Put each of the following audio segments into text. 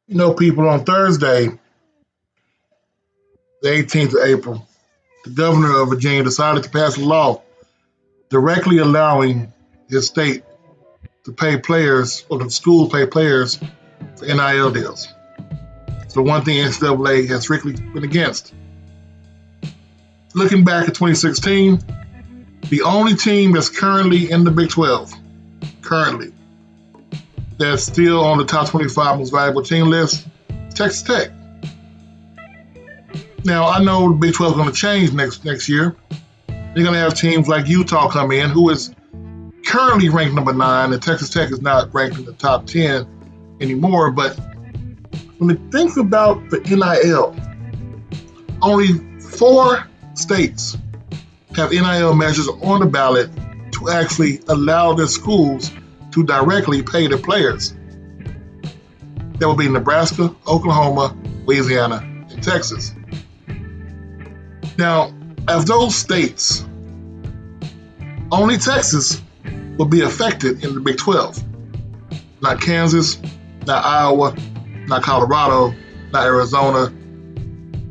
People, on Thursday, the 18th of April, the governor of Virginia decided to pass a law directly allowing his state to pay players, or the school pay players, for NIL deals. So one thing NCAA has strictly been against. Looking back at 2016, the only team that's currently in the Big 12, that's still on the top 25 most valuable team list, is Texas Tech. Now, I know the Big 12 is going to change next year. You're going to have teams like Utah come in, who is currently ranked number 9, and Texas Tech is not ranked in the top 10 anymore. But when you think about the NIL, only 4 states have NIL measures on the ballot to actually allow their schools to directly pay their players. That would be Nebraska, Oklahoma, Louisiana, and Texas. Now, of those states, only Texas will be affected in the Big 12. Not Kansas, not Iowa, not Colorado, not Arizona,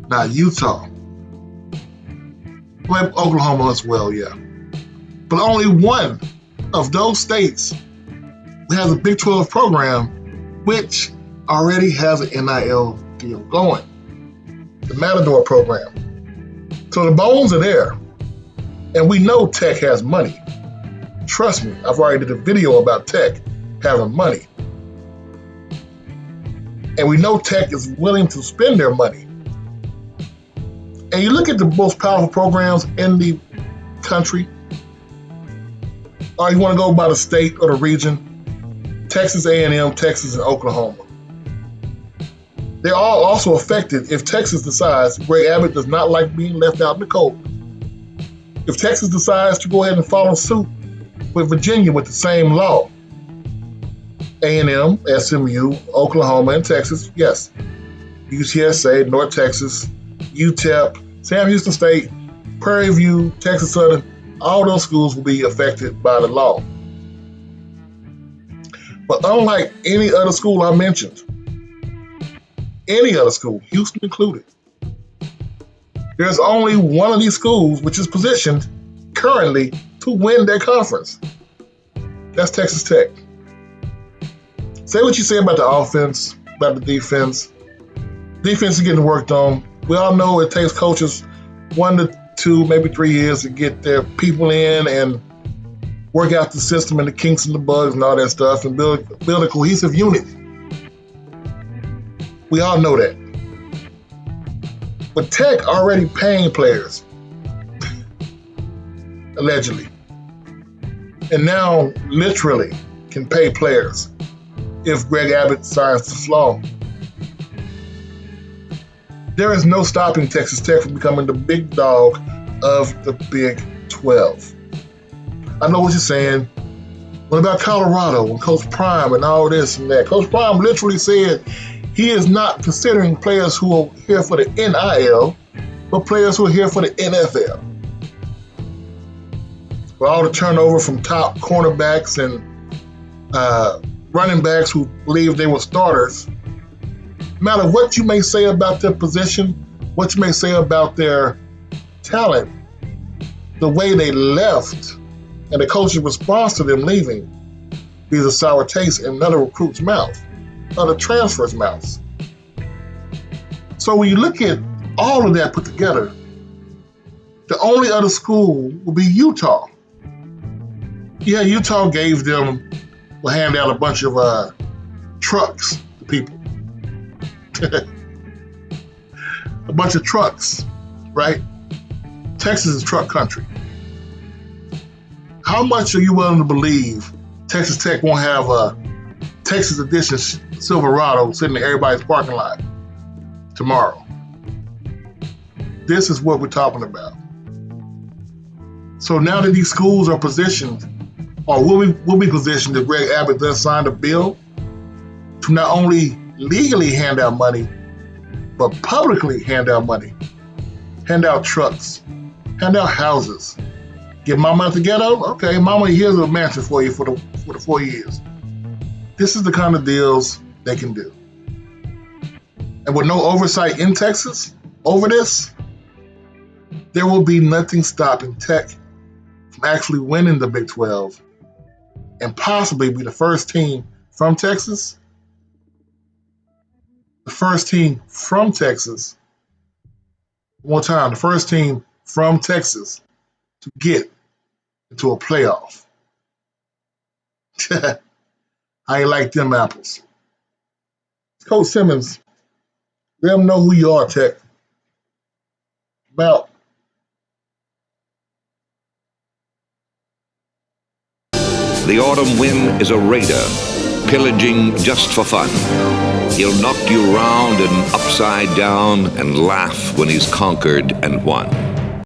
not Utah. Well, Oklahoma as well, yeah. But only one of those states has a Big 12 program which already has an NIL deal going. The Matador program. So the bones are there. And we know Tech has money. Trust me, I've already did a video about Tech having money. And we know Tech is willing to spend their money. And you look at the most powerful programs in the country, or you want to go by the state or the region, Texas A&M, Texas, and Oklahoma. They're all also affected if Texas decides Greg Abbott does not like being left out in the cold. If Texas decides to go ahead and follow suit with Virginia with the same law, A&M, SMU, Oklahoma, and Texas, yes. UTSA, North Texas, UTEP, Sam Houston State, Prairie View, Texas Southern, all those schools will be affected by the law. But unlike any other school I mentioned, any other school, Houston included, there's only one of these schools which is positioned currently to win their conference. That's Texas Tech. Say what you say about the offense, about the defense. Defense is getting worked on. We all know it takes coaches 1 to 2, maybe 3 years to get their people in and work out the system and the kinks and the bugs and all that stuff and build a cohesive unit. We all know that. But Tech already paying players, allegedly. And now literally can pay players if Greg Abbott signs the law. There is no stopping Texas Tech from becoming the big dog of the Big 12. I know what you're saying. What about Colorado and Coach Prime and all this and that? Coach Prime literally said he is not considering players who are here for the NIL, but players who are here for the NFL. For all the turnover from top cornerbacks and running backs who believe they were starters, no matter what you may say about their position, what you may say about their talent, the way they left and the coach's response to them leaving leaves a sour taste in another recruit's mouth, other transfers' mouths. So when you look at all of that put together, the only other school will be Utah. Yeah, Utah gave them, will hand out a bunch of trucks to people. A bunch of trucks, right? Texas is truck country. How much are you willing to believe Texas Tech won't have a Texas Edition Silverado sitting in everybody's parking lot tomorrow? This is what we're talking about. So now that these schools are positioned, or will be positioned, if Greg Abbott does sign a bill to not only legally hand out money, but publicly hand out money, hand out trucks, hand out houses. Get mama out the ghetto? Okay, mama, here's a mansion for you for the 4 years. This is the kind of deals they can do. and with no oversight in Texas over this, there will be nothing stopping Tech from actually winning the Big 12 and possibly be the first team from Texas, the first team from Texas, one more time, the first team from Texas to get into a playoff. I ain't like them apples. Coach Simmons, let them know who you are, Tech. About the autumn wind is a raider, pillaging just for fun. He'll knock you round and upside down and laugh when he's conquered and won.